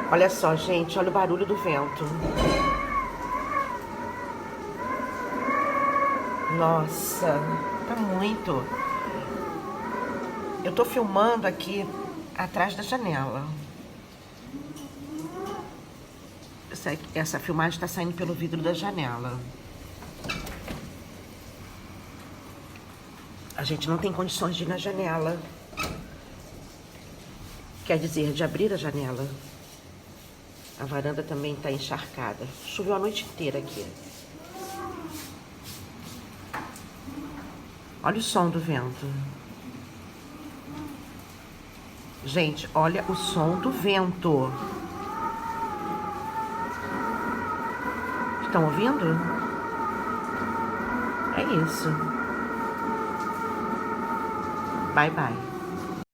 Olha só, gente, olha o barulho do vento. Nossa, tá muito. Eu tô filmando aqui atrás da janela. Essa filmagem tá saindo pelo vidro da janela. A gente não tem condições de ir na janela. Quer dizer, de abrir a janela. A varanda também tá encharcada. Choveu a noite inteira aqui. Olha o som do vento. Gente, olha o som do vento. Estão ouvindo? É isso. Bye, bye.